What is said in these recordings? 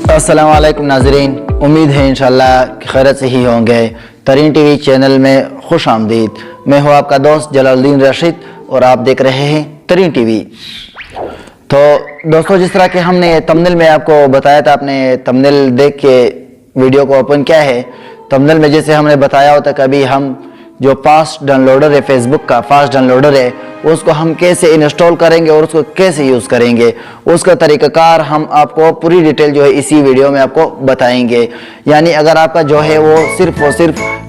अस्सलाम वालेकुम नाज़रीन, उम्मीद है इंशाल्लाह कि खैरियत से ही होंगे। तरीन टीवी चैनल में खुश आमदीद। मैं हूँ आपका दोस्त जलालुद्दीन रशीद और आप देख रहे हैं तरीन टीवी। तो दोस्तों, जिस तरह के हमने थंबनेल में आपको बताया था, आपने थंबनेल देख के वीडियो को ओपन किया है। थंबनेल में जैसे हमने बताया होता कि अभी हम जो फास्ट डाउनलोडर है, फेसबुक का फास्ट डाउनलोडर है, उसको हम कैसे इंस्टॉल करेंगे और उसको कैसे यूज़ करेंगे, उसका तरीक़ाकार हम आपको पूरी डिटेल जो है इसी वीडियो में आपको बताएंगे। यानी अगर आपका जो है वो सिर्फ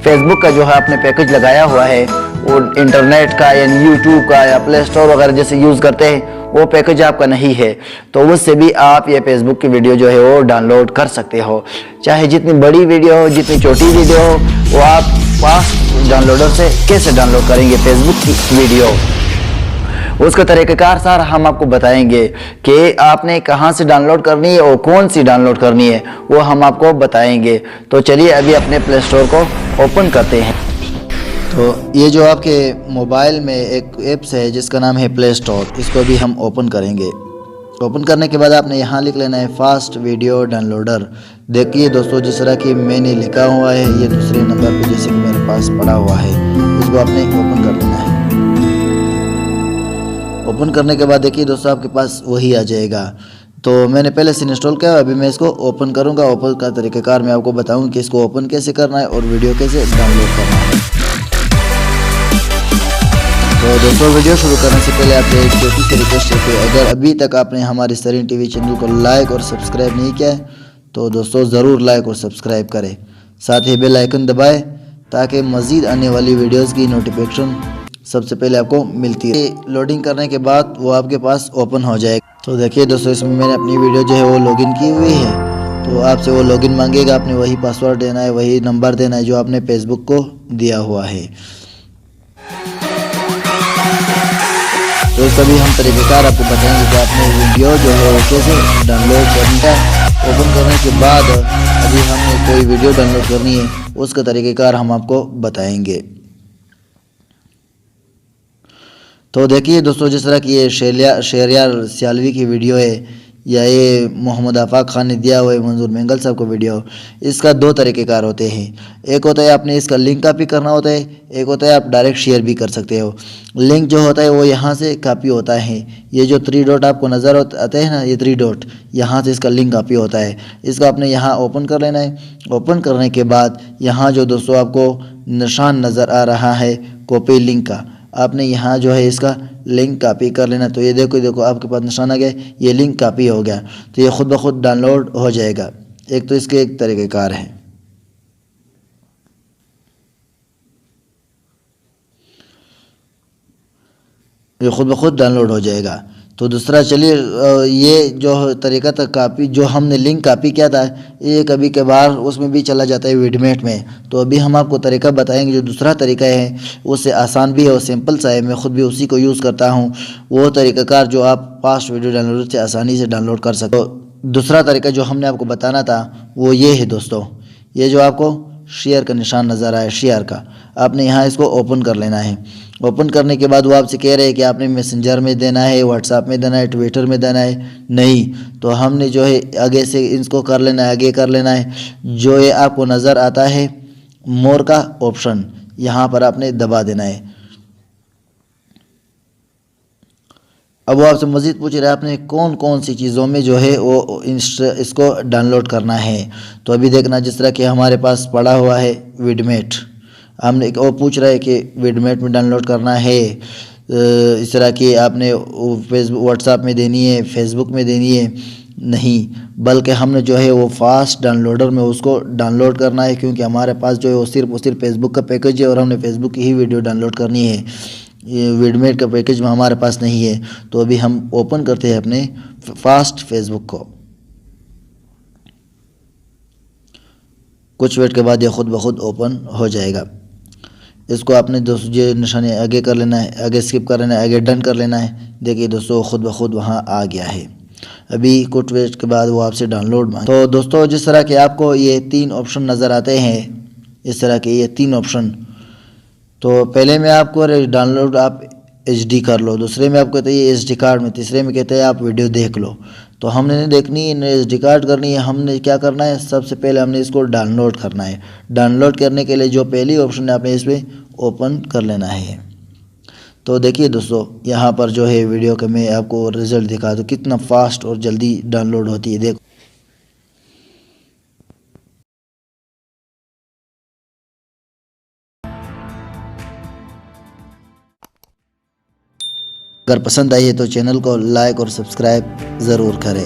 फेसबुक का जो है आपने पैकेज लगाया हुआ है, वो इंटरनेट का यानी यूट्यूब का या प्ले स्टोर वगैरह जैसे यूज़ करते हैं, वो पैकेज आपका नहीं है, तो उससे भी आप ये फेसबुक की वीडियो जो है वो डाउनलोड कर सकते हो। चाहे जितनी बड़ी वीडियो हो, जितनी छोटी वीडियो हो, वो आप फास्ट डाउनलोडर से कैसे डाउनलोड करेंगे फेसबुक की वीडियो, उसका तरीक़ाकार सारा हम आपको बताएंगे कि आपने कहाँ से डाउनलोड करनी है और कौन सी डाउनलोड करनी है, वो हम आपको बताएंगे। तो चलिए अभी अपने प्ले स्टोर को ओपन करते हैं। तो ये जो आपके मोबाइल में एक ऐप्स है जिसका नाम है प्ले स्टोर, इसको भी हम ओपन करेंगे। ओपन करने के बाद आपने यहाँ लिख लेना है फास्ट वीडियो डाउनलोडर। देखिए दोस्तों, जिस तरह की मैंने लिखा हुआ है, ये दूसरे नंबर पे जैसे कि मेरे पास पड़ा हुआ है, इसको आपने ओपन कर लेना है। ओपन करने के बाद देखिए दोस्तों, आपके पास वही आ जाएगा। तो मैंने पहले से इंस्टॉल किया, अभी मैं इसको ओपन करूँगा। ओपन का तरीक़ाकार मैं आपको बताऊँ कि इसको ओपन कैसे करना है और वीडियो कैसे डाउनलोड करना है। तो दोस्तों, वीडियो शुरू करने से पहले आपसे एक छोटी सी रिक्वेस्ट है कि अगर अभी तक आपने हमारे तरीन टीवी चैनल को लाइक और सब्सक्राइब नहीं किया है, तो दोस्तों ज़रूर लाइक और सब्सक्राइब करें। साथ ही बेल आइकन दबाएं ताकि मज़ीद आने वाली वीडियोस की नोटिफिकेशन सबसे पहले आपको मिलती है। लोडिंग करने के बाद वो आपके पास ओपन हो जाएगा। तो देखिए दोस्तों, इसमें मैंने अपनी वीडियो जो है वो लॉगिन की हुई है। तो आपसे वो लॉगिन मांगेगा, आपने वही पासवर्ड देना है, वही नंबर देना है जो आपने फेसबुक को दिया हुआ है। तो इसका भी हम तरीक़ेकार आपको बताएंगे कि आपने वीडियो जो है वो कैसे डाउनलोड करनी है। ओपन करने के बाद अभी हमने कोई वीडियो डाउनलोड करनी है, उसका तरीक़ेकार हम आपको बताएंगे। तो देखिए दोस्तों, जिस तरह की ये शहरयार सियालवी की वीडियो है, या ये मोहम्मद आफाक खान ने दिया हुआ है मंजूर मैंगल साहब को वीडियो, इसका दो तरीक़ेकार होते हैं। एक होता है आपने इसका लिंक कॉपी करना होता है, एक होता है आप डायरेक्ट शेयर भी कर सकते हो। लिंक जो होता है वो यहाँ से कॉपी होता है। ये जो 3 डॉट आपको नज़र आते हैं ना, ये 3 डॉट, यहाँ से इसका लिंक कॉपी होता है। इसका आपने यहाँ ओपन कर लेना है। ओपन करने के बाद यहाँ जो दोस्तों आपको निशान नज़र आ रहा है कॉपी लिंक का, आपने यहाँ जो है इसका लिंक कॉपी कर लेना। तो ये देखो आपके पास निशान आ गया, ये लिंक कॉपी हो गया, तो ये खुद ब खुद डाउनलोड हो जाएगा। एक तो इसके एक तरीक़ेकार है। ये खुद ब खुद डाउनलोड हो जाएगा। तो दूसरा, चलिए ये जो तरीका था कापी, जो हमने लिंक कॉपी किया था, ये कभी कभार उसमें भी चला जाता है विडमेट में। तो अभी हम आपको तरीका बताएंगे जो दूसरा तरीका है, उससे आसान भी है और सिंपल सा है। मैं ख़ुद भी उसी को यूज़ करता हूँ। वो तरीक़ाकार जो आप फास्ट वीडियो डाउनलोड से आसानी से डाउनलोड कर सको। दूसरा तरीका जो हमने आपको बताना था वो ये है दोस्तों, ये जो आपको शेयर का निशान नज़र आया, शेयर का, आपने यहाँ इसको ओपन कर लेना है। ओपन करने के बाद वो आपसे कह रहे हैं कि आपने मैसेंजर में देना है, व्हाट्सएप में देना है, ट्विटर में देना है। नहीं, तो हमने जो है आगे से इसको कर लेना है, आगे कर लेना है। जो ये आपको नज़र आता है मोर का ऑप्शन, यहाँ पर आपने दबा देना है। अब वो आपसे मज़ीद पूछ रहा है आपने कौन कौन सी चीज़ों में जो है वो इसको डाउनलोड करना है। तो अभी देखना, जिस तरह कि हमारे पास पड़ा हुआ है विडमेट, हमने वो पूछ रहा है कि विडमेट में डाउनलोड करना है। इस तरह की आपने फेसबुक व्हाट्सएप में देनी है, फेसबुक में देनी है, नहीं, बल्कि हमने जो है वो फास्ट डाउनलोडर में उसको डाउनलोड करना है, क्योंकि हमारे पास जो है वो सिर्फ फेसबुक का पैकेज है और हमने फेसबुक की ही वीडियो डाउनलोड करनी है। ये विडमेट का पैकेज में हमारे पास नहीं है। तो अभी हम ओपन करते हैं अपने फास्ट फेसबुक को। कुछ वेट के बाद ये खुद ब खुद ओपन हो जाएगा। इसको आपने दोस्तों ये निशानी आगे कर लेना है, आगे स्किप कर लेना है, आगे डन कर लेना है। देखिए दोस्तों, खुद ब खुद वहाँ आ गया है। अभी कुछ वेट के बाद वो आपसे डाउनलोड मांगे। तो दोस्तों, जिस तरह के आपको ये 3 ऑप्शन नज़र आते हैं, इस तरह के ये 3 ऑप्शन, तो पहले में आपको डाउनलोड आप HD कर लो, दूसरे में आपको कहते हैं SD कार्ड में, तीसरे में कहते हैं आप वीडियो देख लो। तो हमने नहीं देखनी, एसडी कार्ड करनी है। हमने क्या करना है, सबसे पहले हमने इसको डाउनलोड करना है। डाउनलोड करने के लिए जो पहली ऑप्शन है आपने इस पर ओपन कर लेना है। तो देखिए दोस्तों, यहाँ पर जो है वीडियो के मैं आपको रिज़ल्ट दिखा दूँ कितना फास्ट और जल्दी डाउनलोड होती है। देखो, अगर पसंद आई है तो चैनल को लाइक और सब्सक्राइब ज़रूर करें।